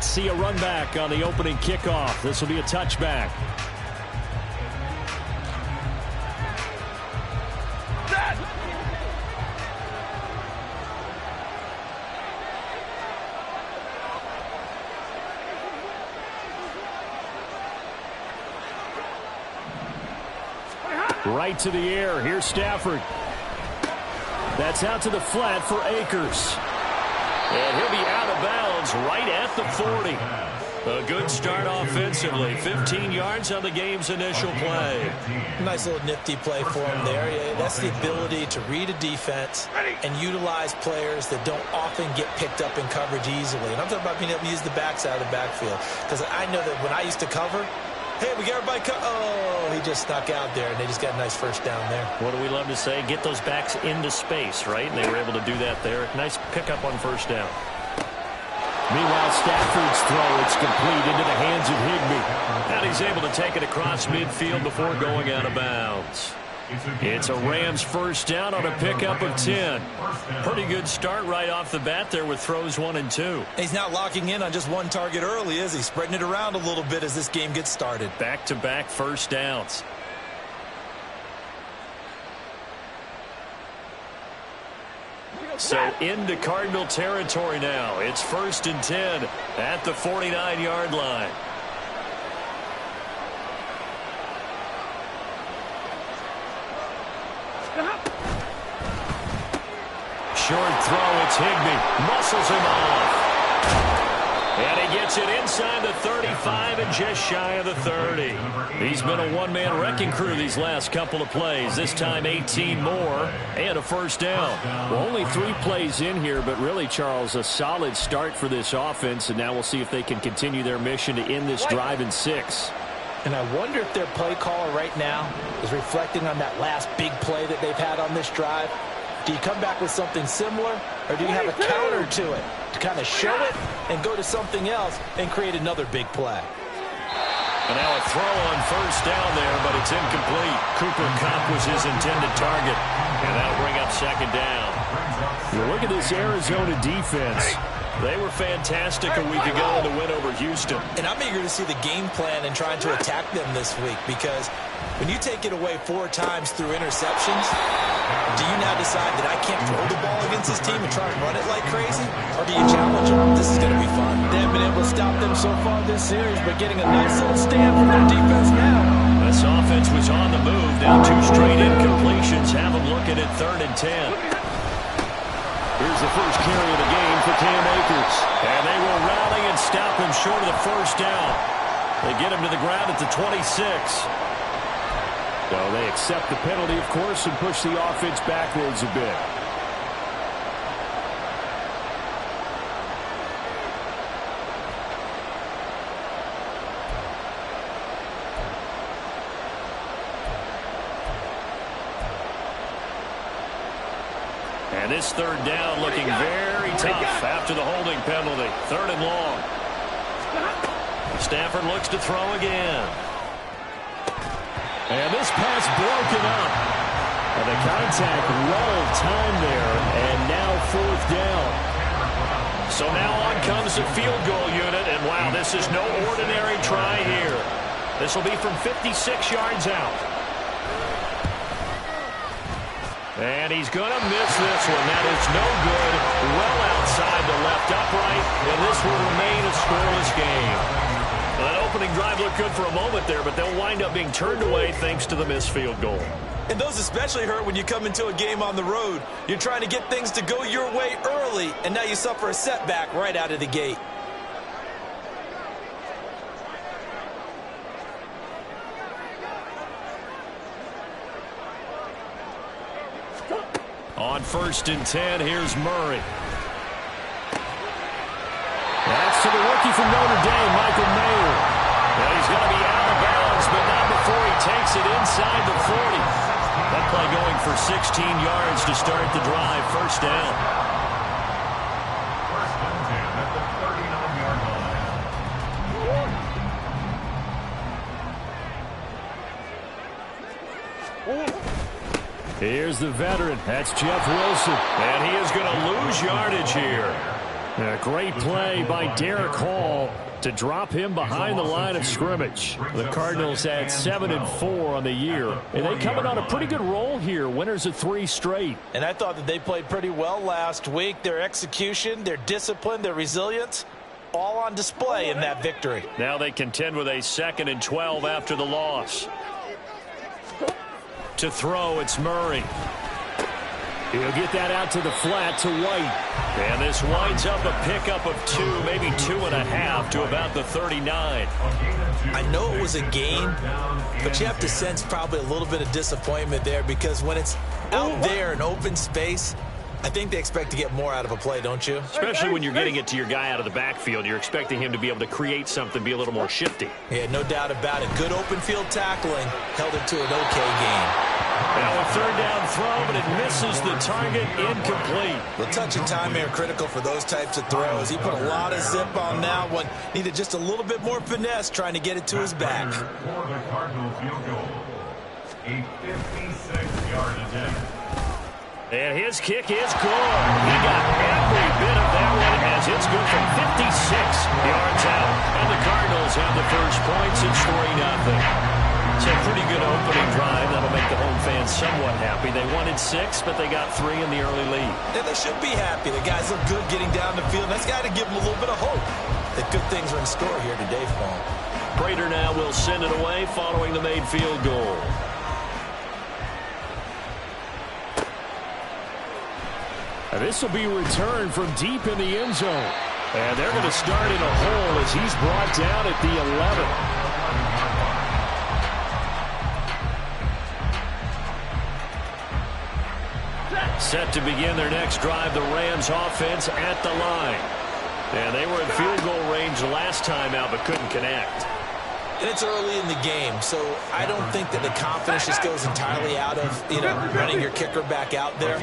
Let's see a run back on the opening kickoff. This will be a touchback. Right to the air. Here's Stafford. That's out to the flat for Akers. And he'll be out of bounds right at the 40. A good start offensively. 15 yards on the game's initial play. Nice little nifty play for him there. Yeah, that's the ability to read a defense and utilize players that don't often get picked up in coverage easily. And I'm talking about being able to use the backside of the backfield. Because I know that when I used to cover, hey, we got everybody oh, he just snuck out there, and they just got a nice first down there. What do we love to say? Get those backs into space, right? And they were able to do that there. Nice pickup on first down. Meanwhile, Stafford's throw, it's complete into the hands of Higbee. And he's able to take it across midfield before going out of bounds. It's a Rams first down on a pickup of 10. Pretty good start right off the bat there with throws 1 and 2. He's not locking in on just one target early, is he? Spreading it around a little bit as this game gets started. Back-to-back first downs. So into Cardinal territory now. It's 1st and 10 at the 49-yard line. Short throw, it's Higbee. Muscles him off. And he gets it inside the 35 and just shy of the 30. He's been a one-man wrecking crew these last couple of plays. This time 18 more and a first down. Well, only 3 plays in here, but really, Charles, a solid start for this offense. And now we'll see if they can continue their mission to end this drive in 6. And I wonder if their play caller right now is reflecting on that last big play that they've had on this drive. Do you come back with something similar, or do you have a counter to it to kind of show it and go to something else and create another big play? And now a throw on first down there, but it's incomplete. Cooper Kupp was his intended target, and that'll bring up second down. Well, look at this Arizona defense. They were fantastic a week ago in the win over Houston. And I'm eager to see the game plan and trying to attack them this week, because when you take it away 4 times through interceptions, do you now decide that I can't throw the ball against this team and try and run it like crazy? Or do you challenge them? This is going to be fun. They haven't been able to stop them so far this series, but getting a nice little stand from their defense now. This offense was on the move. Now 2 straight incompletions have them looking at 3rd and 10. Here's the first carry of the game for Cam Akers. And they will rally and stop him short of the first down. They get him to the ground at the 26. So they accept the penalty, of course, and push the offense backwards a bit. And this 3rd down looking very tough after the holding penalty. 3rd and long. Stafford looks to throw again. And this pass broken up. And the contact well timed there. And now 4th down. So now on comes the field goal unit. And wow, this is no ordinary try here. This will be from 56 yards out. And he's going to miss this one. That is no good. Well outside the left upright. And this will remain a scoreless game. Well, that opening drive looked good for a moment there, but they'll wind up being turned away thanks to the missed field goal. And those especially hurt when you come into a game on the road. You're trying to get things to go your way early, and now you suffer a setback right out of the gate. On 1st and 10, here's Murray. That's to the rookie from Notre Dame, Michael Mayer. Well, he's going to be out of bounds, but not before he takes it inside the 40. That play going for 16 yards to start the drive. First down. First and 10 at the 39-yard line. Here's the veteran. That's Jeff Wilson. And he is going to lose yardage here. A great play by Derek Hall to drop him behind the line of scrimmage. The Cardinals had 7-4 on the year, and they coming on a pretty good roll here. Winners of 3 straight. And I thought that they played pretty well last week. Their execution, their discipline, their resilience, all on display in that victory. Now they contend with a 2nd and 12 after the loss. To throw, it's Murray. He'll get that out to the flat to White. And this winds up a pickup of 2, maybe 2.5 to about the 39. I know it was a gain, but you have to sense probably a little bit of disappointment there because when it's out there in open space, I think they expect to get more out of a play, don't you? Especially when you're getting it to your guy out of the backfield. You're expecting him to be able to create something, be a little more shifty. Yeah, no doubt about it. Good open field tackling held it to an okay gain. Now a 3rd down throw, but it misses the target, incomplete. The touch and time are critical for those types of throws. He put a lot of zip on that one. Needed just a little bit more finesse trying to get it to his back. For the Cardinals field goal, a 56-yard attempt. And his kick is good. He got every bit of that one as it's good from 56 yards out. And the Cardinals have the first points. It's 3-0. It's a pretty good opening drive. That'll make the home fans somewhat happy. They wanted 6, but they got 3 in the early lead. And they should be happy. The guys look good getting down the field. That's got to give them a little bit of hope that good things are in store here today for them. Prater now will send it away following the made field goal. This will be returned from deep in the end zone. And they're going to start in a hole as he's brought down at the 11. Set to begin their next drive, the Rams offense at the line. And they were in field goal range last time out, but couldn't connect. And it's early in the game, so I don't think that the confidence just goes entirely out of, running your kicker back out there.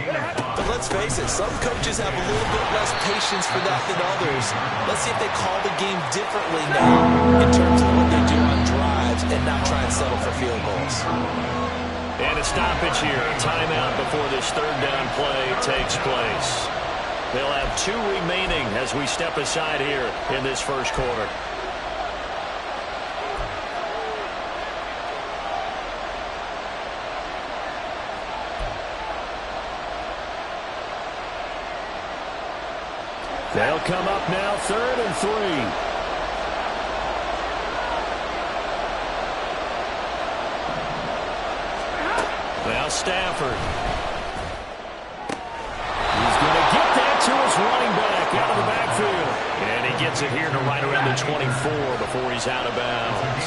But let's face it, some coaches have a little bit less patience for that than others. Let's see if they call the game differently now in terms of what they do on drives and not try and settle for field goals. And a stoppage here, a timeout before this 3rd down play takes place. They'll have 2 remaining as we step aside here in this first quarter. They'll come up now, 3rd and 3. Now Stafford. He's going to get that to his running back out of the backfield. And he gets it here to right around the 24 before he's out of bounds.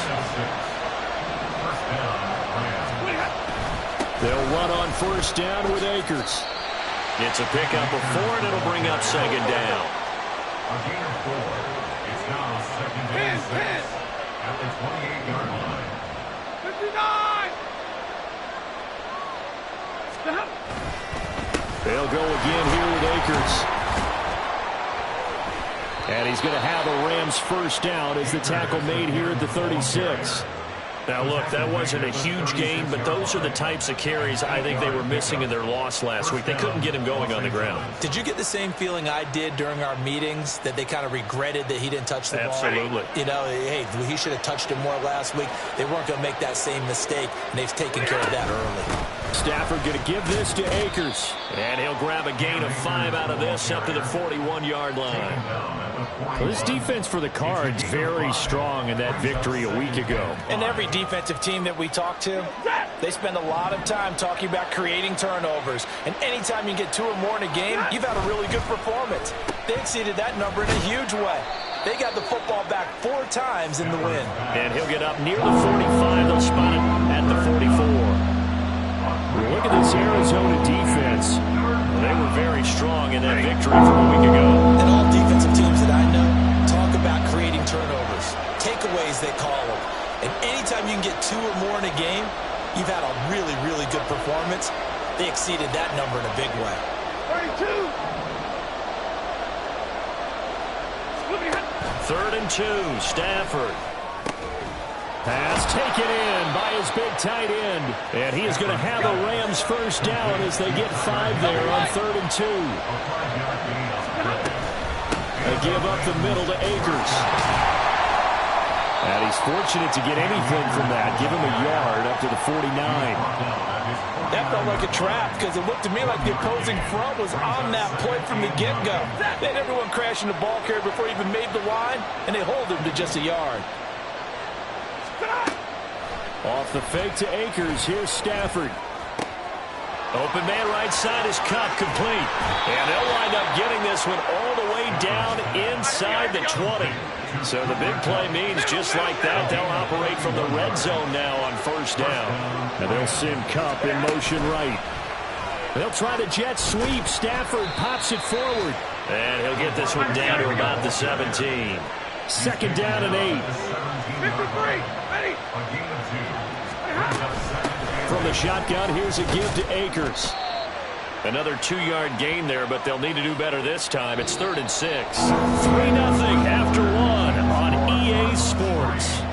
They'll run on 1st down with Akers. It's a pickup of 4, and it'll bring up 2nd down. A gain of 4. It's now 2nd and 6 at the 28-yard line. 59! They'll go again here with Akers. And he's going to have a Rams 1st down as the tackle made here at the 36. Now, look, that wasn't a huge gain, but those are the types of carries I think they were missing in their loss last week. They couldn't get him going on the ground. Did you get the same feeling I did during our meetings, that they kind of regretted that he didn't touch the ball? Absolutely. Hey, he should have touched it more last week. They weren't going to make that same mistake, and they've taken care of that early. Stafford going to give this to Akers. And he'll grab a gain of 5 out of this up to the 41-yard line. Well, this defense for the Cards very strong in that victory a week ago. And every defensive team that we talk to, they spend a lot of time talking about creating turnovers. And anytime you get 2 or more in a game, you've had a really good performance. They exceeded that number in a huge way. They got the football back 4 times in the win. And he'll get up near the 45. They'll spot it at the 44. Look at this Arizona defense. They were very strong in that victory from a week ago. And all defensive teams that I know talk about creating turnovers. Takeaways, they call them. And anytime you can get 2 or more in a game, you've had a really, really good performance. They exceeded that number in a big way. 32! 3rd and 2, Stafford. Pass taken in by his big tight end. And he is going to have the Rams 1st down as they get 5 there on 3rd and 2. They give up the middle to Akers. And he's fortunate to get anything from that. Give him a yard up to the 49. That felt like a trap because it looked to me like the opposing front was on that play from the get-go. They had everyone crashing the ball carrier before he even made the line, and they hold him to just a yard. Off the fake to Akers. Here's Stafford. Open man right side is Kupp, complete. And they'll wind up getting this one all the way down inside the 20. So the big play means just like that, they'll operate from the red zone now on first down. And they'll send Kupp in motion right. They'll try the jet sweep. Stafford pops it forward. And he'll get this one down to about the 17. Second down and 8. 53. Ready. From the shotgun, here's a give to Akers. Another 2-yard gain there, but they'll need to do better this time. It's 3rd and 6. 3-0 after 1 on EA Sports.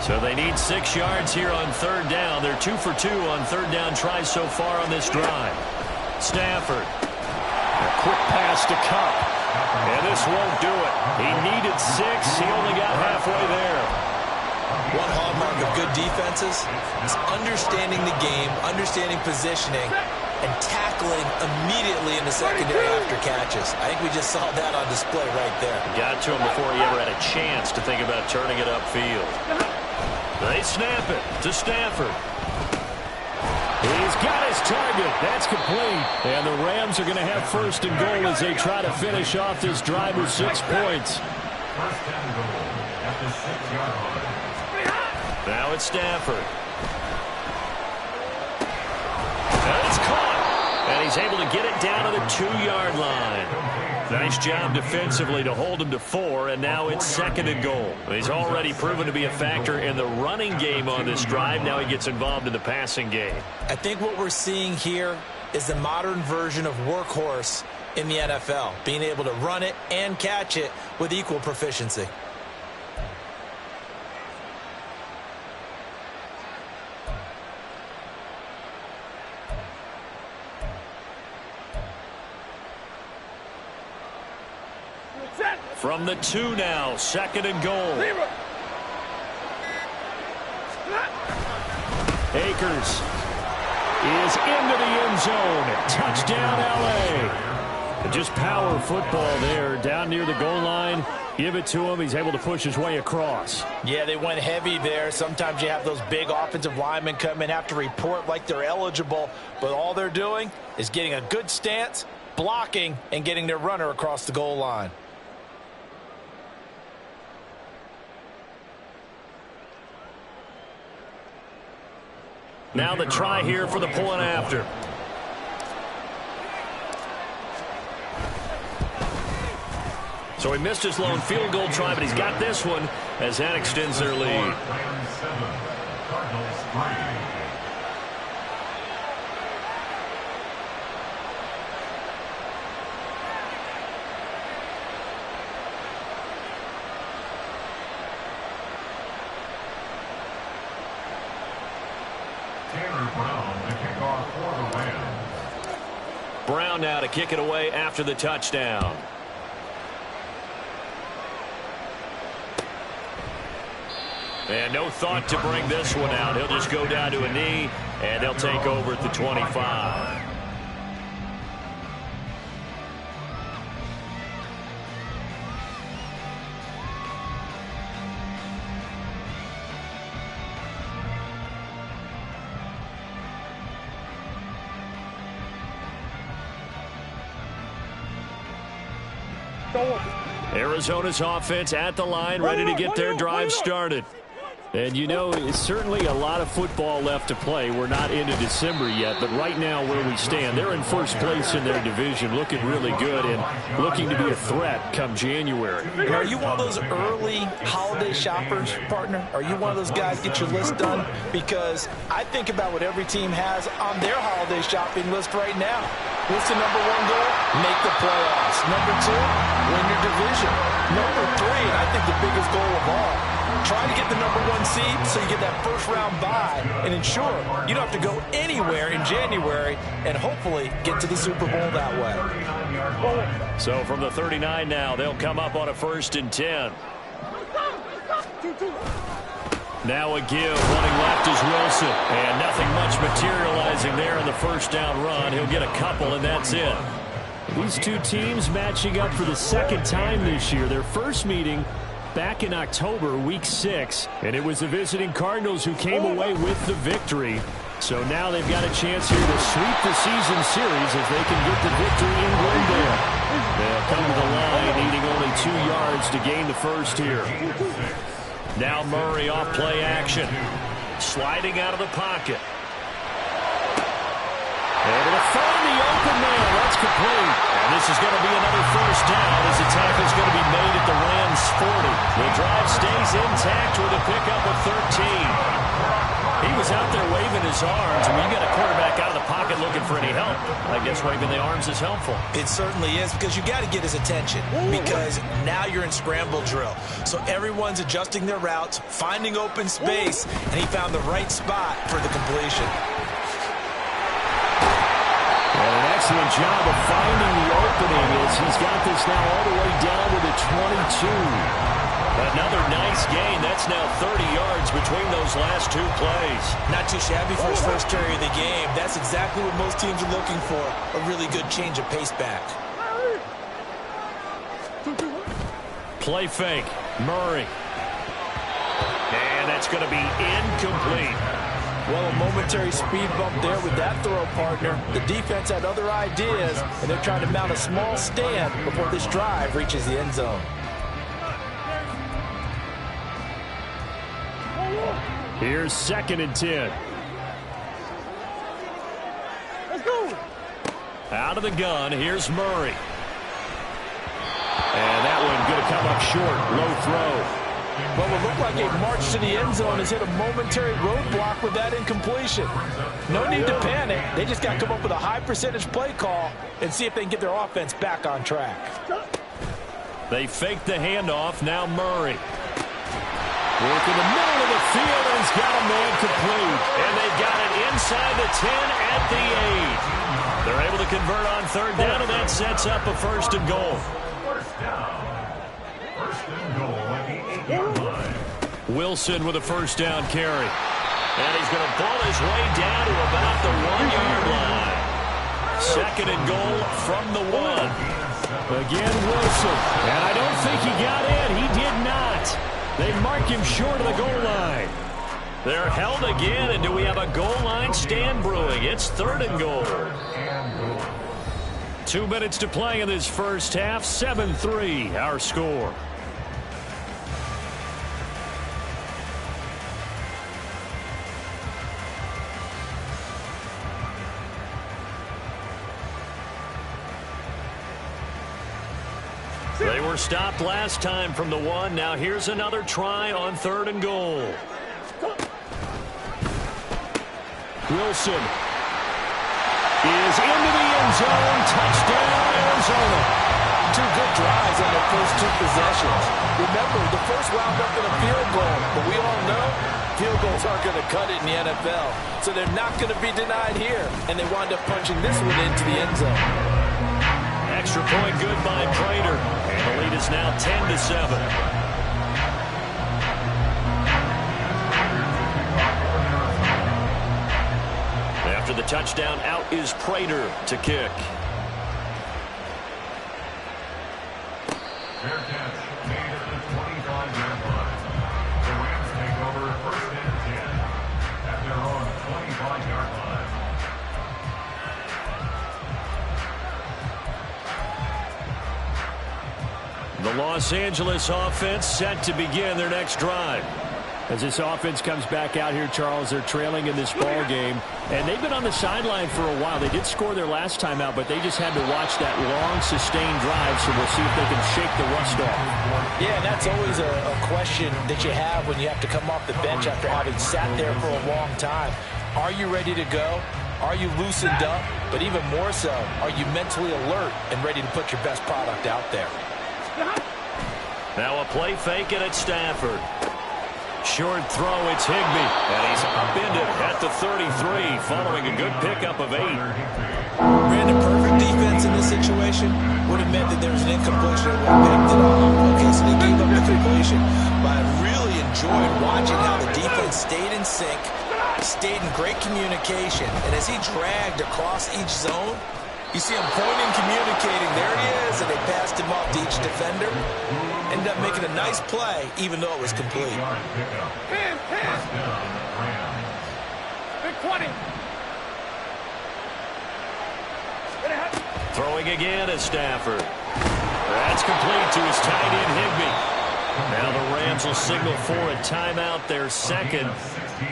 So they need 6 yards here on 3rd down. They're 2 for 2 on 3rd down tries so far on this drive. Stafford. A quick pass to Kupp. And this won't do it. He needed 6. He only got halfway there. One hallmark of good defenses is understanding the game, understanding positioning, and tackling immediately in the secondary after catches. I think we just saw that on display right there. Got to him before he ever had a chance to think about turning it upfield. They snap it to Stafford. He's got his target. That's complete. And the Rams are going to have 1st and goal as they try to finish off this drive with 6 points. 1st and goal at the 6-yard line. Now it's Stafford. And it's caught. And he's able to get it down to the 2-yard line. Nice job defensively to hold him to 4, and now it's 2nd and goal. He's already proven to be a factor in the running game on this drive. Now he gets involved in the passing game. I think what we're seeing here is the modern version of workhorse in the NFL, being able to run it and catch it with equal proficiency. From the 2 now, 2nd and goal. Akers is into the end zone. Touchdown, L.A. Just power football there down near the goal line. Give it to him. He's able to push his way across. Yeah, they went heavy there. Sometimes you have those big offensive linemen come in, have to report like they're eligible, but all they're doing is getting a good stance, blocking, and getting their runner across the goal line. Now the try here for the point after. So he missed his lone field goal try, but he's got this one as that extends their lead. Brown now to kick it away after the touchdown. And no thought to bring this one out. He'll just go down to a knee, and they'll take over at the 25. Arizona's offense at the line, ready to get their drive started. And, you know, it's certainly a lot of football left to play. We're not into December yet, but right now where we stand, they're in first place in their division, looking really good and looking to be a threat come January. Are you one of those early holiday shoppers, partner? Are you one of those guys get your list done? Because I think about what every team has on their holiday shopping list right now. What's the number one goal? Make the playoffs. Number two, win your division. Number three, and I think the biggest goal of all, try to get the number one seed so you get that first round bye and ensure you don't have to go anywhere in January and hopefully get to the Super Bowl that way. So from the 39 now, they'll come up on a 1st and 10. Now a give, running left is Wilson. And nothing much materializing there in the first down run. He'll get a couple, and that's it. These two teams matching up for the second time this year. Their first meeting back in October, week 6. And it was the visiting Cardinals who came away with the victory. So now they've got a chance here to sweep the season series if they can get the victory in Glendale. They'll come to the line, needing only 2 yards to gain the first here. Now Murray off play action. Sliding out of the pocket. Able to find the open man. That's complete. And this is going to be another first down as the tackle is going to be made at the Rams' 40. The drive stays intact with a pickup of 13. He was out there waving his arms. When you got a quarterback out of the pocket looking for any help, I guess waving the arms is helpful. It certainly is, because you got to get his attention, because now you're in scramble drill. So everyone's adjusting their routes, finding open space, and he found the right spot for the completion. And an excellent job of finding the opening as he's got this now all the way down to the 22. Another nice gain. That's now 30 yards between those last 2 plays. Not too shabby for his first carry of the game. That's exactly what most teams are looking for, a really good change of pace back. Play fake. Murray. And that's going to be incomplete. Well, a momentary speed bump there with that throw, partner. The defense had other ideas, and they're trying to mount a small stand before this drive reaches the end zone. Here's 2nd and 10. Let's go. Out of the gun, here's Murray. And that one going to come up short. Low throw. Well, it looked like a march to the end zone has hit a momentary roadblock with that incompletion. No need to panic. They just got to come up with a high percentage play call and see if they can get their offense back on track. They fake the handoff. Now Murray. Work in the middle of the field, and he's got a man complete. And they've got it inside the 10 at the 8. They're able to convert on 3rd down, and that sets up a 1st and goal. First down. First and goal at the 8-yard line. Wilson with a 1st down carry. And he's going to pull his way down to about the 1-yard line. 2nd and goal from the 1. Again, Wilson. And I don't think he got in. He did not. They mark him short of the goal line. They're held again, and do we have a goal line stand brewing? It's 3rd and goal. 2 minutes to play in this first half. 7-3, our score. They were stopped last time from the 1. Now here's another try on 3rd and goal. Wilson is into the end zone. Touchdown, Arizona. 2 good drives on their first 2 possessions. Remember, the first wound up in a field goal, but we all know field goals aren't going to cut it in the NFL. So they're not going to be denied here, and they wind up punching this one into the end zone. Extra point good by Prater. And the lead is now 10-7. After the touchdown, out is Prater to kick. Fair catch made at the 25-yard line. The Rams take over 1st and 10 at their own 25-yard line. The Los Angeles offense set to begin their next drive. As this offense comes back out here, Charles, they're trailing in this ball game. And they've been on the sideline for a while. They did score their last time out, but they just had to watch that long, sustained drive, so we'll see if they can shake the rust off. Yeah, and that's always a question that you have when you have to come off the bench after having sat there for a long time. Are you ready to go? Are you loosened up? But even more so, are you mentally alert and ready to put your best product out there? Now a play fake and it's Stafford. Short throw, it's Higbee. And he's upended at the 33 following a good pickup of 8. Brandon, perfect defense in this situation would have meant that there was an incompletion. It would have picked it off. Okay, so they gave up the completion. But I really enjoyed watching how the defense stayed in sync, stayed in great communication. And as he dragged across each zone, you see him pointing, communicating. There he is, and they passed him off to each defender. Ended up making a nice play, even though it was complete. Big 20. Throwing again is Stafford. That's complete to his tight end, Higbee. Now the Rams will signal for a timeout, their second,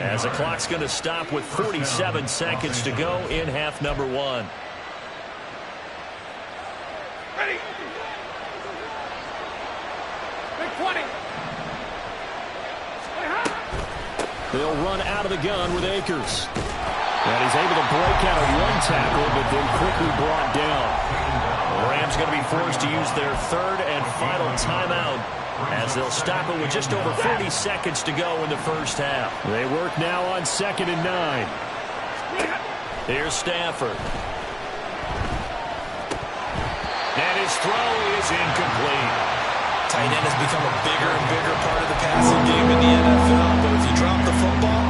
as the clock's going to stop with 47 seconds to go in half number 1. Ready. Big 20. They'll run out of the gun with Akers. And he's able to break out of one tackle, but then quickly brought down. The Rams going to be forced to use their third and final timeout, as they'll stop it with just over 40 seconds to go in the first half. They work now on 2nd and 9. Here's Stafford. And his throw is incomplete. Tight end has become a bigger and bigger part of the passing game in the NFL. But if you drop the football,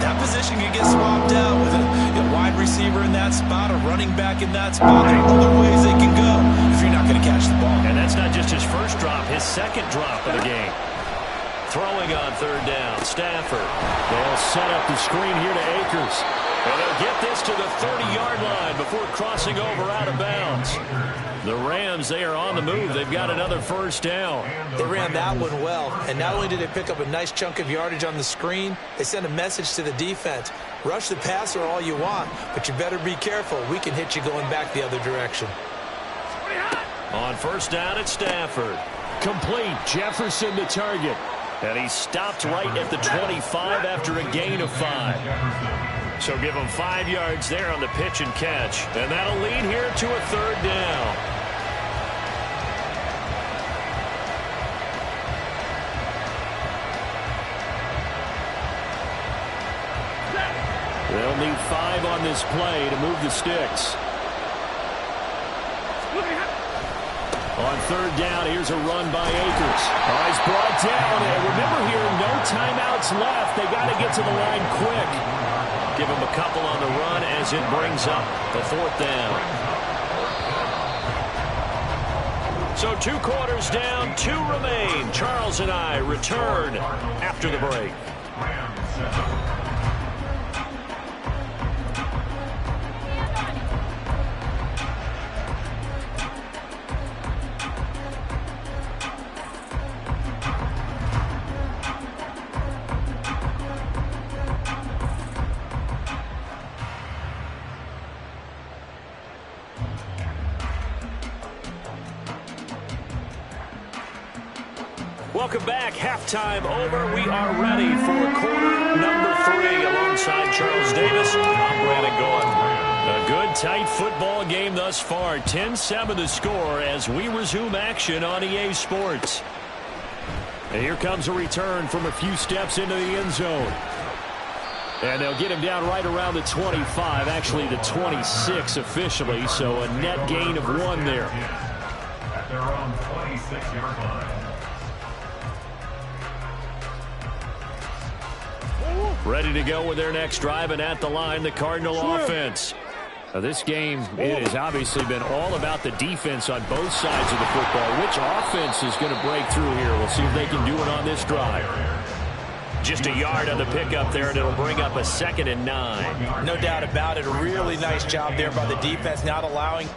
that position can get swapped out with a wide receiver in that spot, a running back in that spot. There are other ways they can go if you're not going to catch the ball. And that's not just his first drop, his second drop of the game. Throwing on 3rd down, Stafford. They'll set up the screen here to Akers. And they'll get this to the 30-yard line before crossing over out of bounds. The Rams, they are on the move. They've got another first down. They ran that one well, and not only did they pick up a nice chunk of yardage on the screen, they sent a message to the defense. Rush the passer all you want, but you better be careful. We can hit you going back the other direction. On 1st down at Stafford. Complete. Jefferson the target. And he stopped right at the 25 after a gain of 5. So give him 5 yards there on the pitch and catch. And that'll lead here to a 3rd down. They'll need 5 on this play to move the sticks. On 3rd down, here's a run by Akers. Oh, he's brought down. And remember here, no timeouts left. They got to get to the line quick. Give him a couple on the run as it brings up the 4th down. So 2 quarters down, 2 remain. Charles and I return after the break. Welcome back. Halftime over. We are ready for quarter number 3 alongside Charles Davis. I'm Brandon Gaudin. A good, tight football game thus far. 10-7 the score as we resume action on EA Sports. And here comes a return from a few steps into the end zone. And they'll get him down right around the 25, actually the 26 officially, so a net gain of 1 there. At their own 26-yard line. Ready to go with their next drive, and at the line, the Cardinal offense. Now, this game, it has obviously been all about the defense on both sides of the football. Which offense is going to break through here? We'll see if they can do it on this drive. Just a yard on the pickup there, and it'll bring up a 2nd and 9. No doubt about it. A really nice job there by the defense, not allowing...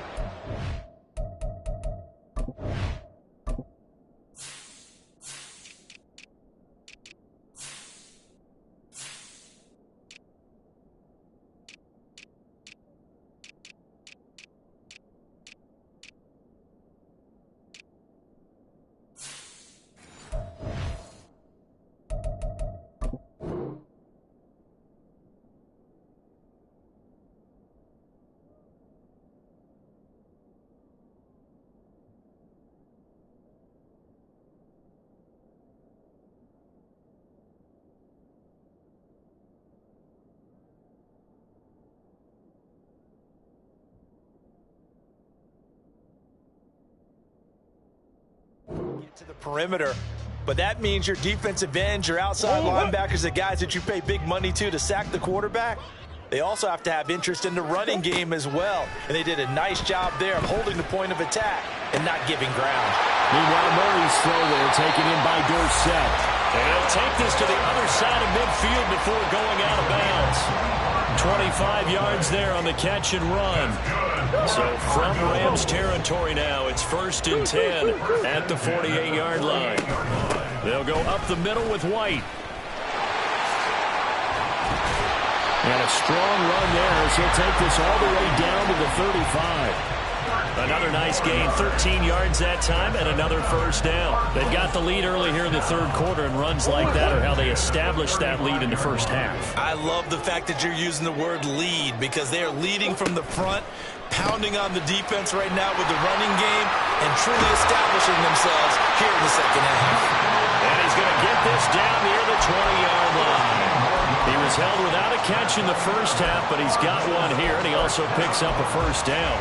To the perimeter, but that means your defensive ends, your outside linebackers, the guys that you pay big money to sack the quarterback, they also have to have interest in the running game as well. And they did a nice job there of holding the point of attack and not giving ground. Meanwhile, Murray's throw there taken in by Dorsett. And he'll take this to the other side of midfield before going out of bounds. 25 yards there on the catch and run. So from Rams territory now, it's 1st and 10 at the 48-yard line. They'll go up the middle with White. And a strong run there as he'll take this all the way down to the 35. Another nice gain, 13 yards that time, and another first down. They've got the lead early here in the third quarter, and runs like that are how they established that lead in the first half. I love the fact that you're using the word lead because they are leading from the front, pounding on the defense right now with the running game, and truly establishing themselves here in the second half. And he's going to get this down near the 20-yard line. He was held without a catch in the first half, but he's got one here, and he also picks up a first down.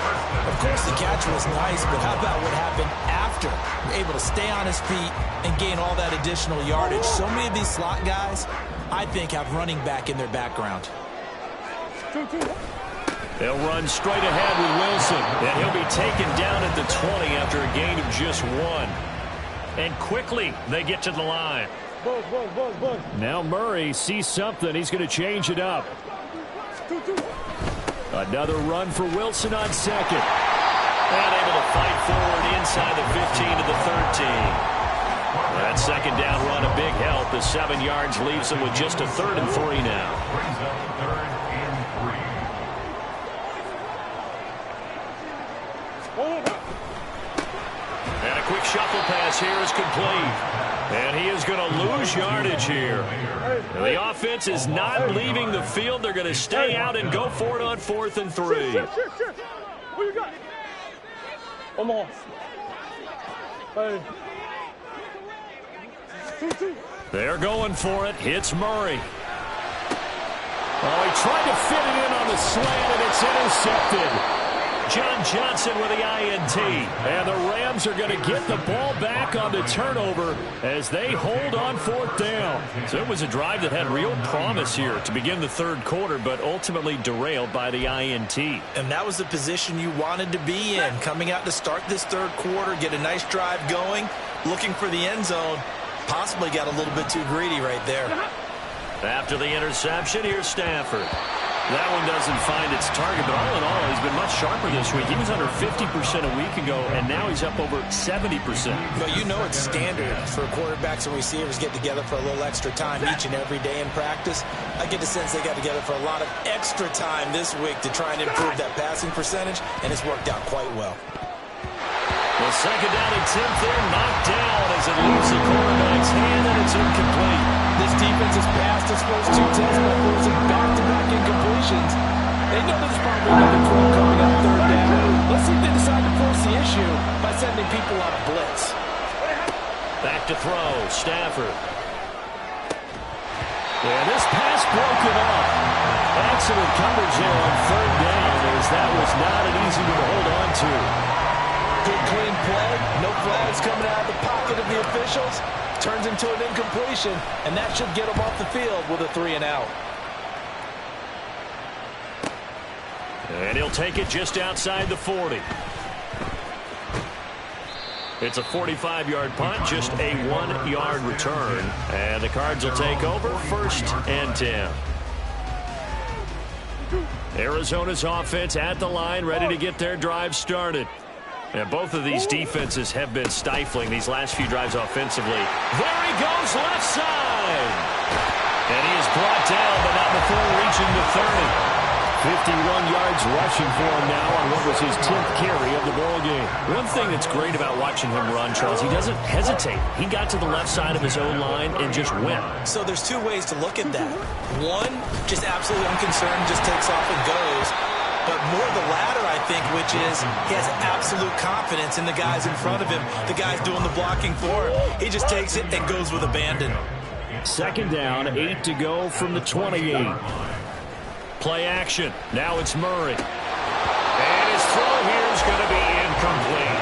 Of course, the catch was nice, but how about what happened after? Able to stay on his feet and gain all that additional yardage. So many of these slot guys, I think, have running back in their background. They'll run straight ahead with Wilson, and he'll be taken down at the 20 after a gain of just 1. And quickly, they get to the line. Now Murray sees something. He's going to change it up. Another run for Wilson on second. And able to fight forward inside the 15 to the 13. That second down run, a big help. The 7 yards leaves them with just a 3rd and 3 now. And a quick shuffle pass here is complete. And he is going to lose yardage here. The offense is not leaving the field. They're going to stay out and go for it on 4th and 3. What you got? One more. Hey. They're going for it. Hits Murray. Oh, he tried to fit it in on the slant, and it's intercepted. John Johnson with the INT. And the Rams are going to get the ball back on the turnover as they hold on 4th down. So it was a drive that had real promise here to begin the third quarter, but ultimately derailed by the INT. And that was the position you wanted to be in. Coming out to start this third quarter, get a nice drive going, looking for the end zone. Possibly got a little bit too greedy right there. After the interception, here's Stafford. That one doesn't find its target, but all in all, he's been much sharper this week. He was under 50% a week ago, and now he's up over 70%. But you know it's standard for quarterbacks and receivers get together for a little extra time each and every day in practice. I get the sense they got together for a lot of extra time this week to try and improve that passing percentage, and it's worked out quite well. The second down attempt there, knocked down as it leaves the quarterback's hand, and it's incomplete. This defense has passed its first 2 tests by forcing back-to-back incompletions. They know there's probably another throw coming up 3rd down. Let's see if they decide to force the issue by sending people on a blitz. Back to throw, Stafford. And this pass broken up. Excellent coverage there on 3rd down, as that was not an easy one to hold on to. Good clean play. No flags coming out of the pocket of the officials. Turns into an incompletion, and that should get them off the field with a 3 and out. And he'll take it just outside the 40. It's a 45-yard punt, just a 1-yard return. And the Cards will take over 1st and 10. Arizona's offense at the line, ready to get their drive started. And both of these defenses have been stifling these last few drives offensively. There he goes, left side. And he is brought down, but not before reaching the 30. 51 yards rushing for him now on what was his 10th carry of the ball game. One thing that's great about watching him run, Charles, he doesn't hesitate. He got to the left side of his own line and just went. So there's 2 ways to look at that. One, just absolutely unconcerned, just takes off and goes. But more the latter, I think, which is he has absolute confidence in the guys in front of him, the guys doing the blocking for him. He just takes it and goes with abandon. Second down, 8 to go from the 28. Play action. Now it's Murray. And his throw here is going to be incomplete.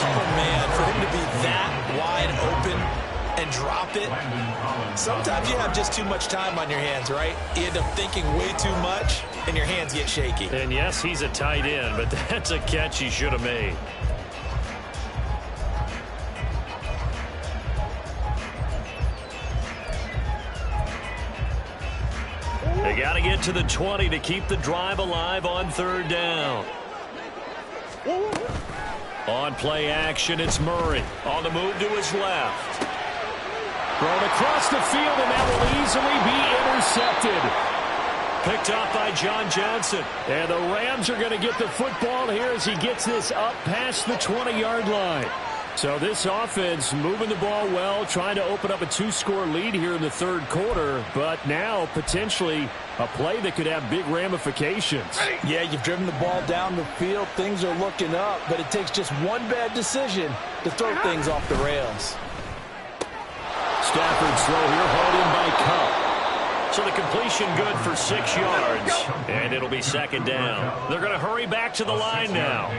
Oh, man, for him to be that wide open and drop it. Sometimes you have just too much time on your hands, right? You end up thinking way too much, and your hands get shaky. And yes, he's a tight end, but that's a catch he should have made. They got to get to the 20 to keep the drive alive on third down. On play action, it's Murray. On the move to his left. Thrown across the field, and that will easily be intercepted. Picked up by John Johnson. And the Rams are going to get the football here as he gets this up past the 20-yard line. So this offense moving the ball well, trying to open up a 2-score lead here in the third quarter, but now potentially a play that could have big ramifications. Yeah, you've driven the ball down the field. Things are looking up, but it takes just one bad decision to throw things off the rails. Stafford's throw here, hauled in by Kupp. So the completion good for 6 yards, and it'll be second down. They're going to hurry back to the line now.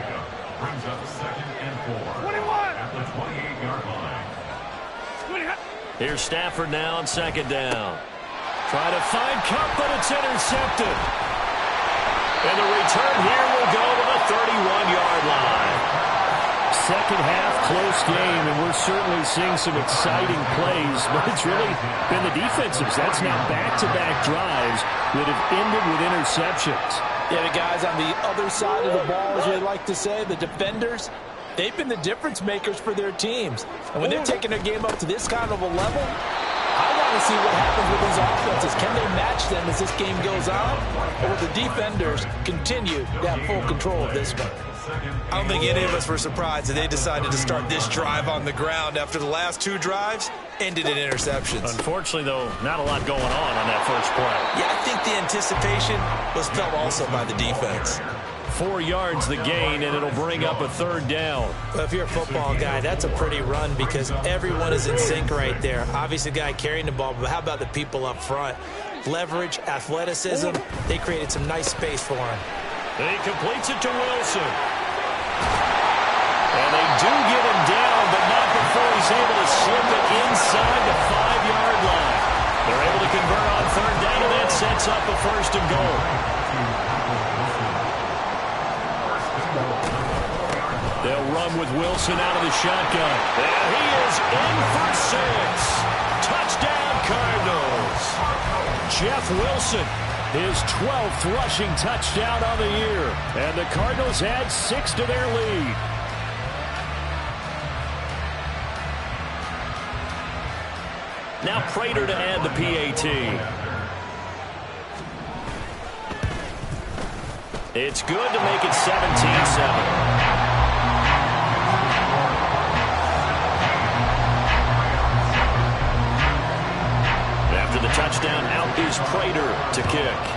Brings up 2nd and 4 at the 28-yard line. Here's Stafford now on second down. Try to find Kupp, but it's intercepted. And the return here will go to the 31-yard line. Second half, close game, and we're certainly seeing some exciting plays, but it's really been the defensives. That's now back-to-back drives that have ended with interceptions. Yeah, the guys on the other side of the ball, as we like to say, the defenders, they've been the difference makers for their teams. And when they're taking their game up to this kind of a level, I want to see what happens with these offenses. Can they match them as this game goes on? Or will the defenders continue to have full control of this one? I don't think any of us were surprised that they decided to start this drive on the ground after the last 2 drives ended in interceptions. Unfortunately, though, not a lot going on that first play. Yeah, I think the anticipation was felt also by the defense. 4 yards the gain, and it'll bring up a third down. Well, if you're a football guy, that's a pretty run because everyone is in sync right there. Obviously, the guy carrying the ball, but how about the people up front? Leverage, athleticism, they created some nice space for him. And he completes it to Wilson. And they do get him down, but not before he's able to slip it inside the 5-yard line. They're able to convert on third down, and that sets up a first and goal. They'll run with Wilson out of the shotgun. And he is in for 6. Touchdown, Cardinals. Jeff Wilson, his 12th rushing touchdown on the year. And the Cardinals add 6 to their lead. Now Prater to add the PAT. It's good to make it 17-7. After the touchdown, out is Prater to kick.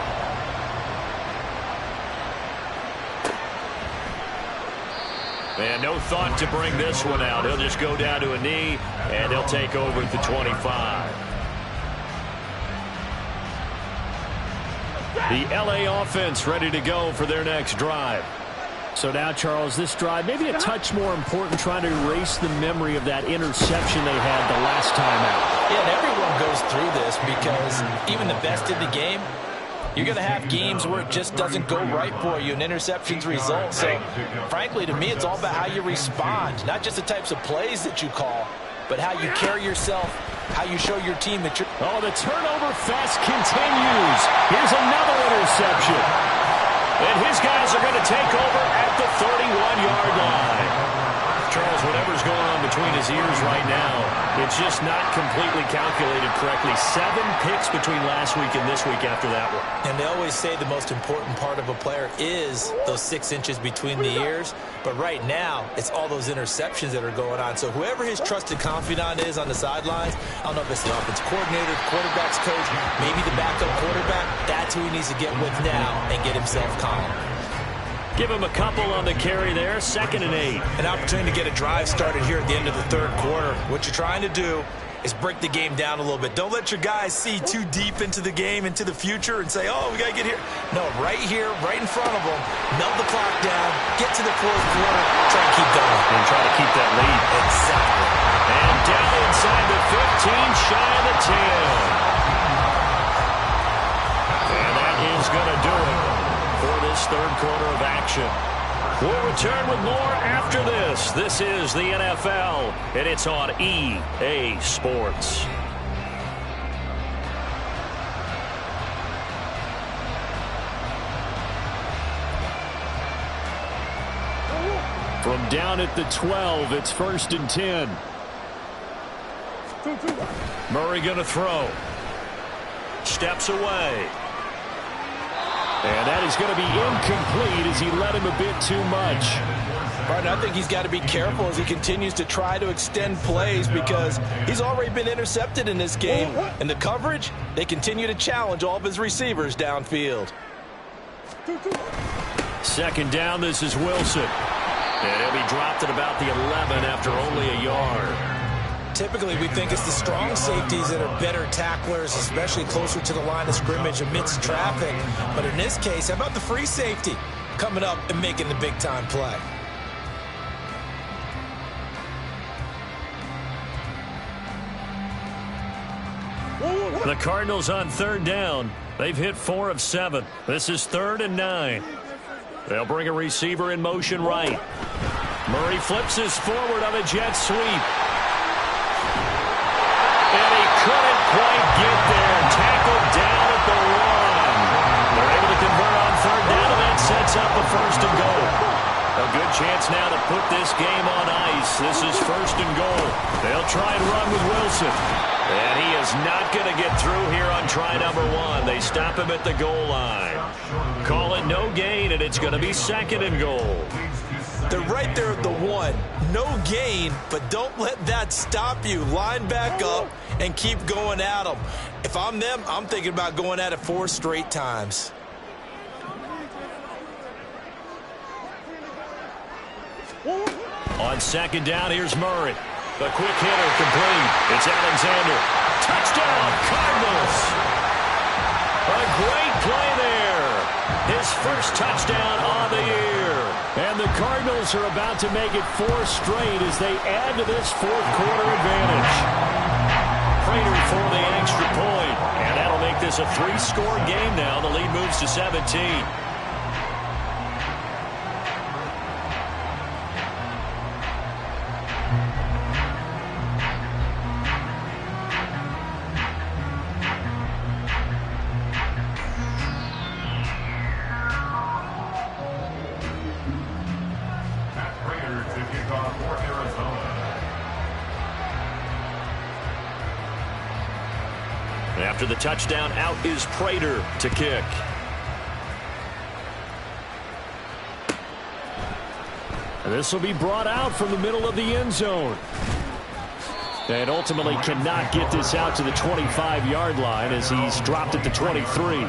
And no thought to bring this one out. He'll just go down to a knee, and they'll take over at the 25. The L.A. offense ready to go for their next drive. So now, Charles, this drive maybe a touch more important, trying to erase the memory of that interception they had the last time out. Yeah, and everyone goes through this because even the best in the game, you're going to have games where it just doesn't go right for you, and interceptions result. So, frankly, to me, it's all about how you respond, not just the types of plays that you call, but how you carry yourself, how you show your team that you're... Oh, the turnover fest continues. Here's another interception. And his guys are going to take over at the 31-yard line. Charles, whatever's going on between his ears right now, it's just not completely calculated correctly. 7 picks between last week and this week after that one. And they always say the most important part of a player is those 6 inches between the ears. But right now, it's all those interceptions that are going on. So whoever his trusted confidant is on the sidelines, I don't know if it's the offensive coordinator, the quarterback's coach, maybe the backup quarterback, that's who he needs to get with now and get himself calm. Give him a couple on the carry there, 2nd and 8. An opportunity to get a drive started here at the end of the third quarter. What you're trying to do is break the game down a little bit. Don't let your guys see too deep into the game, into the future, and say, oh, we got to get here. No, right here, right in front of them, melt the clock down, get to the fourth quarter, try and keep going. And try to keep that lead. Exactly. And down inside the 15, shy of the 10. And that is going to do it for this third quarter of action. We'll return with more after this. This is the NFL, and it's on EA Sports. From down at the 12, it's 1st and 10. Murray going to throw. Steps away. And that is going to be incomplete as he led him a bit too much. Right, I think he's got to be careful as he continues to try to extend plays because he's already been intercepted in this game. And the coverage, they continue to challenge all of his receivers downfield. 2nd down, this is Wilson. And he'll be dropped at about the 11 after only a yard. Typically, we think it's the strong safeties that are better tacklers, especially closer to the line of scrimmage amidst traffic. But in this case, how about the free safety coming up and making the big-time play? The Cardinals on 3rd down. They've hit 4 of 7. This is 3rd and 9. They'll bring a receiver in motion right. Murray flips his forward on a jet sweep. And he couldn't quite get there. Tackled down at the 1. They're able to convert on 3rd down, and that sets up a 1st and goal. A good chance now to put this game on ice. This is 1st and goal. They'll try and run with Wilson. And he is not going to get through here on try number 1. They stop him at the goal line. Call it no gain, and it's going to be 2nd and goal. They're right there at the 1. No gain, but don't let that stop you. Line back up and keep going at them. If I'm them, I'm thinking about going at it 4 straight times. On 2nd down, here's Murray. The quick hitter complete. It's Alexander. Touchdown, Cardinals. A great play there. His first touchdown on the year. And the Cardinals are about to make it 4 straight as they add to this fourth quarter advantage. Prater for the extra point. And that'll make this a 3-score game now. The lead moves to 17. After the touchdown, out is Prater to kick. And this will be brought out from the middle of the end zone. And ultimately cannot get this out to the 25-yard line as he's dropped at the 23.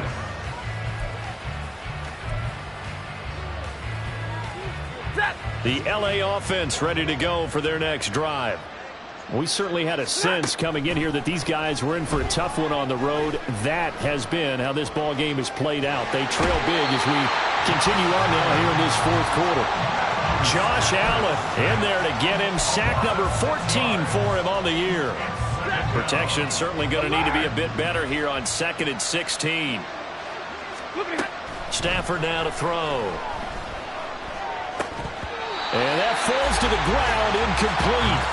The LA offense ready to go for their next drive. We certainly had a sense coming in here that these guys were in for a tough one on the road. That has been how this ball game has played out. They trail big as we continue on now here in this fourth quarter. Josh Allen in there to get him sack number 14 for him on the year. Protection certainly going to need to be a bit better here on 2nd and 16. Stafford now to throw. And that falls to the ground, incomplete.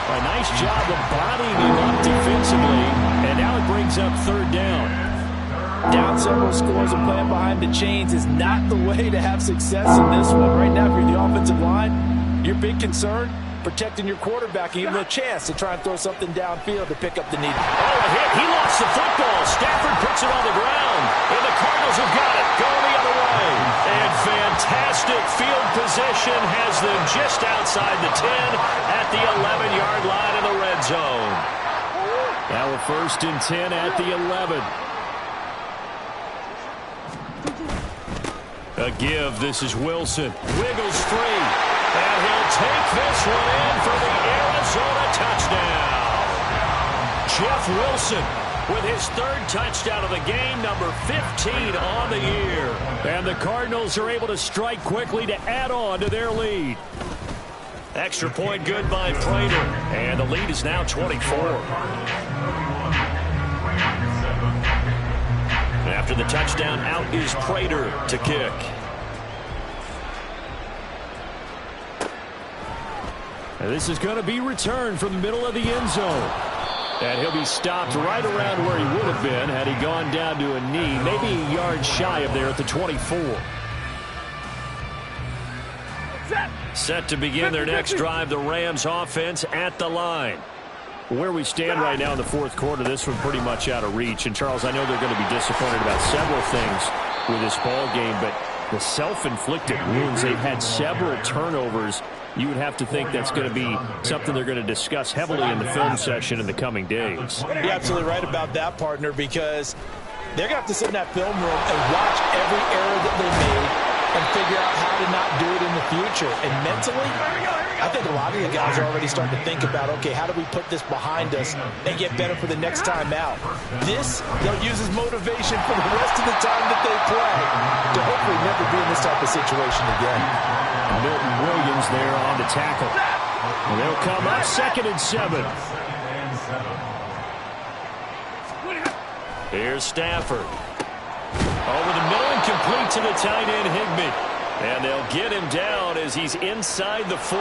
A nice job of bodying him up defensively, and now it brings up 3rd down. Down several scores and playing behind the chains is not the way to have success in this one. Right now, if you're the offensive line, your big concern, protecting your quarterback and give him a chance to try and throw something downfield to pick up the needle. Oh, a hit. He lost the football. Stafford puts it on the ground, and the Cardinals have got it. Going the other way. And fantastic field position has them just outside the 10 at the 11-yard line in the red zone. Now a 1st and 10 at the 11. A give. This is Wilson. Wiggles free. And he'll take this one in for the Arizona touchdown. Jeff Wilson with his third touchdown of the game, number 15 on the year. And the Cardinals are able to strike quickly to add on to their lead. Extra point good by Prater, and the lead is now 24. After the touchdown, out is Prater to kick. And this is going to be returned from the middle of the end zone. And he'll be stopped right around where he would have been had he gone down to a knee, maybe a yard shy of there at the 24. Set to begin their next drive, the Rams offense at the line. Where we stand right now in the fourth quarter, this one pretty much out of reach. And, Charles, I know they're going to be disappointed about several things with this ball game, but the self-inflicted wounds, they've had several turnovers. You would have to think that's going to be something they're going to discuss heavily in the film session in the coming days. You're absolutely right about that, partner, because they're going to have to sit in that film room and watch every error that they made and figure out how to not do it in the future. And mentally, I think a lot of the guys are already starting to think about, okay, how do we put this behind us and get better for the next time out? This, they'll use as motivation for the rest of the time that they play to hopefully never be in this type of situation again. Milton Williams there on the tackle. And they'll come up 2nd and 7. Here's Stafford. Over the middle and complete to the tight end, Higbee. And they'll get him down as he's inside the 40.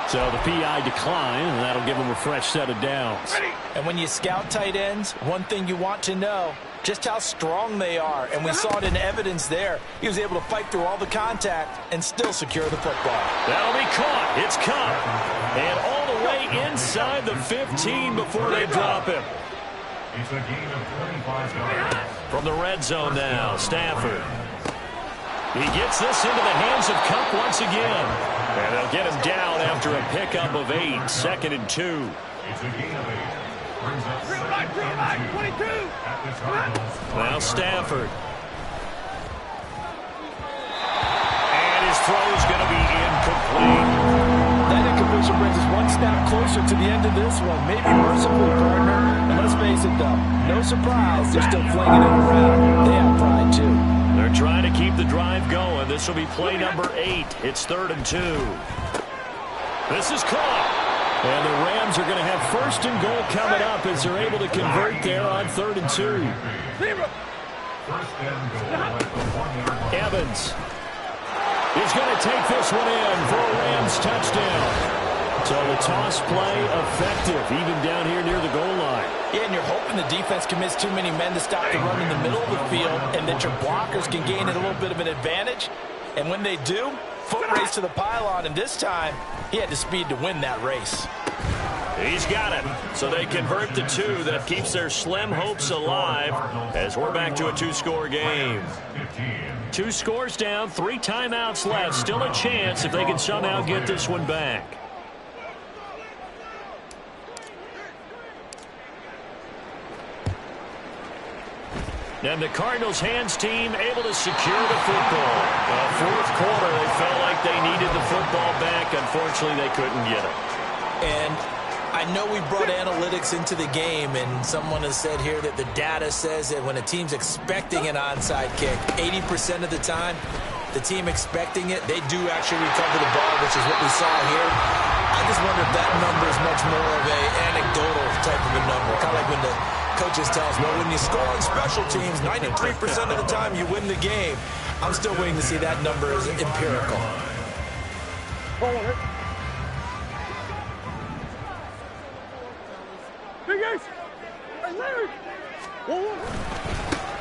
So the PI decline, and that'll give him a fresh set of downs. And when you scout tight ends, one thing you want to know, just how strong they are. And we saw it in evidence there. He was able to fight through all the contact and still secure the football. That'll be caught. It's caught. And all the way inside the 15 before they drop him. It's a gain of 25 yards. From the red zone now, Stafford. He gets this into the hands of Kupp once again. And they'll get him down after a pickup of 8, 2nd and 2. It's a gain of 8. Brings up 2nd and 22 at the Cardinals. Now Stafford. And his throw is going to be incomplete. That incompletion brings us one step closer to the end of this one. Maybe mercifully, partner. And let's face it, though, no surprise, they're still flinging it around. They have pride, too. They're trying to keep the drive going. This will be play number 8. It's 3rd and 2. This is caught. And the Rams are going to have 1st and goal coming up as they're able to convert there on 3rd and 2. Evans is going to take this one in for a Rams touchdown. So the toss play effective, even down here near the goal line. Yeah, and you're hoping the defense commits too many men to stop the run in the middle of the field and that your blockers can gain a little bit of an advantage. And when they do, foot race to the pylon, and this time he had the speed to win that race. He's got it. So they convert the 2. That keeps their slim hopes alive as we're back to a 2-score game. 2 scores down, 3 timeouts left. Still a chance if they can somehow get this one back. And the Cardinals' hands team able to secure the football. Fourth quarter, they felt like they needed the football back. Unfortunately, they couldn't get it. And I know we brought analytics into the game, and someone has said here that the data says that when a team's expecting an onside kick, 80% of the time, the team expecting it, they do actually recover the ball, which is what we saw here. I just wonder if that number is much more of an anecdotal type of a number, kind of like when the coaches tell us, well, when you score on special teams, 93% of the time you win the game. I'm still waiting to see that number as empirical. Big Ace! Hey, Larry!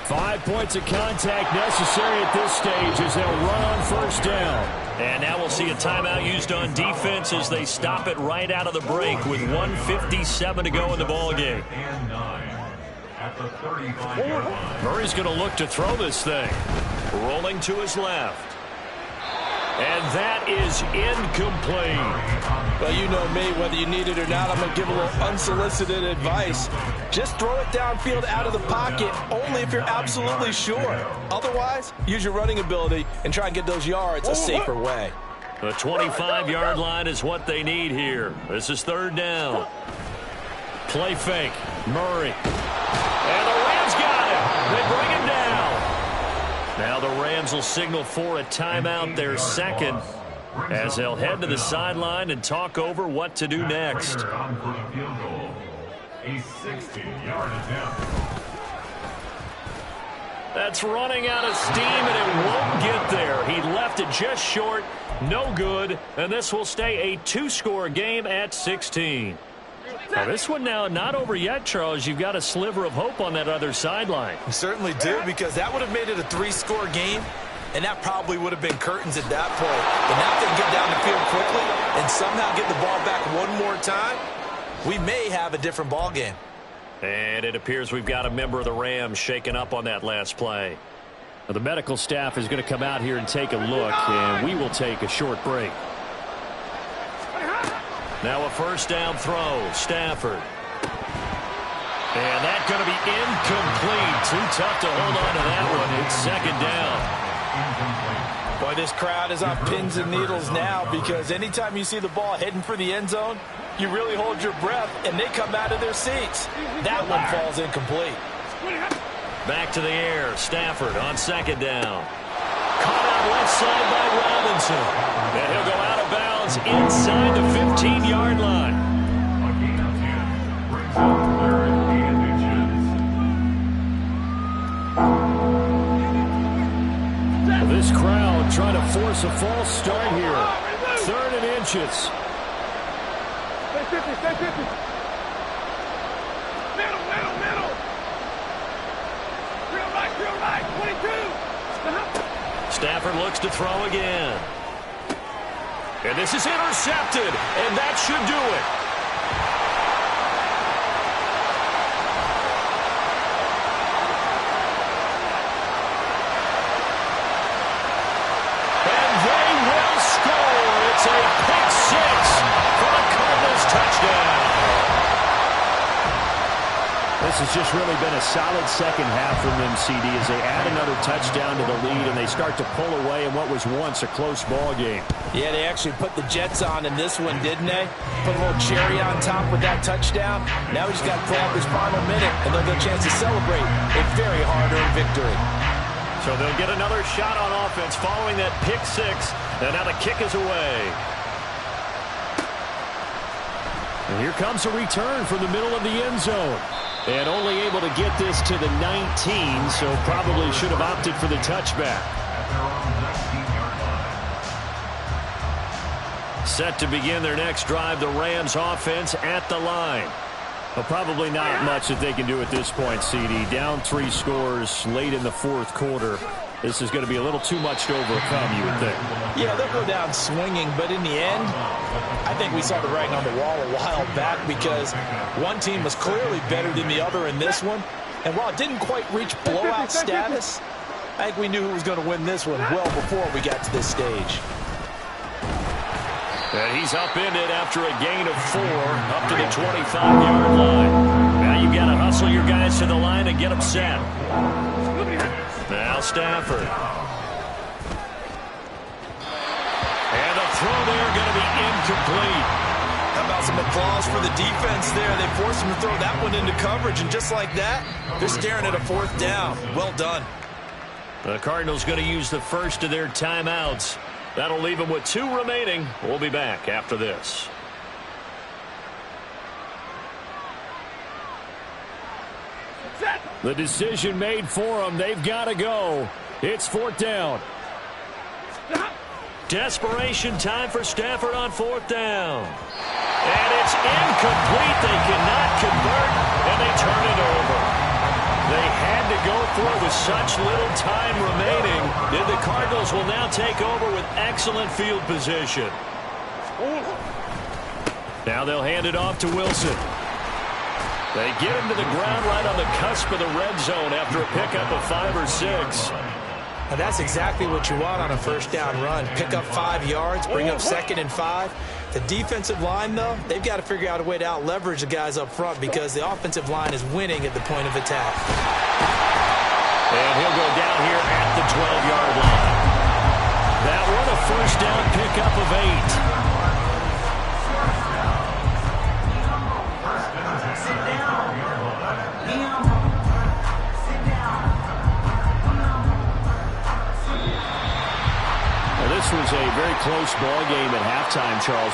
5 points of contact necessary at this stage as they'll run on 1st down. And now we'll see a timeout used on defense as they stop it right out of the break with 1:57 to go in the ballgame. And 9 at the 35-yard line. Murray's going to look to throw this thing. Rolling to his left. And that is incomplete. Well, you know me, whether you need it or not, I'm going to give a little unsolicited advice. Just throw it downfield out of the pocket, only if you're absolutely sure. Otherwise, use your running ability and try and get those yards a safer way. The 25-yard line is what they need here. This is 3rd down. Play fake. Murray. And the Rams got him. They bring him down. Now the Rams will signal for a timeout, their second, as they'll head to the sideline and talk over what to do next. A 60-yard attempt. That's running out of steam, and it won't get there. He left it just short. No good. And this will stay a 2-score game at 16. Now, this one now not over yet, Charles. You've got a sliver of hope on that other sideline. You certainly do, because that would have made it a 3-score game, and that probably would have been curtains at that point. But now if they can get down the field quickly and somehow get the ball back one more time, we may have a different ball game. And it appears we've got a member of the Rams shaken up on that last play. Well, the medical staff is going to come out here and take a look, and we will take a short break. Now a first down throw. Stafford. And that's going to be incomplete. Too tough to hold on to that one. It's second down. Boy, this crowd is on pins and needles now, because anytime you see the ball heading for the end zone, you really hold your breath, and they come out of their seats. That one falls incomplete. Back to the air. Stafford on second down. Caught out left side by Robinson. And he'll go out of bounds inside the 15-yard line. A gain of 10 brings up 3rd and inches. This crowd trying to force a false start here. 3rd and inches. Stay 50, stay 50. Middle, middle, middle. Real right, 22. Stafford looks to throw again. And this is intercepted, and that should do it. And they will score. It's a pick six for the Cardinals touchdown. This has just really been a solid second half from them, CD, as they add another touchdown to the lead and they start to pull away in what was once a close ball game. Yeah, they actually put the Jets on in this one, didn't they? Put a little cherry on top with that touchdown. Now we just got to play out this final minute, and they'll get a chance to celebrate a very hard-earned victory. So they'll get another shot on offense following that pick six, and now the kick is away. And here comes a return from the middle of the end zone. And only able to get this to the 19, so probably should have opted for the touchback. Set to begin their next drive, the Rams offense at the line. Well, probably not much that they can do at this point, CD. Down 3 scores late in the 4th quarter. This is going to be a little too much to overcome, you would think. Yeah, they'll go down swinging, but in the end, I think we saw the writing on the wall a while back, because one team was clearly better than the other in this one. And while it didn't quite reach blowout status, I think we knew who was going to win this one well before we got to this stage. And he's upended after a gain of 4 up to the 25-yard line. Now you've got to hustle your guys to the line and get them set. Now Stafford. And the throw there going to be incomplete. How about some applause for the defense there? They forced him to throw that one into coverage, and just like that, they're staring at a 4th down. Well done. The Cardinals going to use the first of their timeouts. That'll leave them with 2 remaining. We'll be back after this. The decision made for them. They've got to go. It's 4th down. Desperation time for Stafford on 4th down. And it's incomplete. They cannot convert, and they turn it over. They had to go for it with such little time remaining. And the Cardinals will now take over with excellent field position. Now they'll hand it off to Wilson. They get him to the ground right on the cusp of the red zone after a pickup of 5 or 6. And that's exactly what you want on a first down run. Pick up 5 yards, bring up 2nd and 5. The defensive line, though, they've got to figure out a way to out-leverage the guys up front, because the offensive line is winning at the point of attack. And he'll go down here at the 12-yard line. That one a first down pickup of 8. this was a very close ball game at halftime, Charles.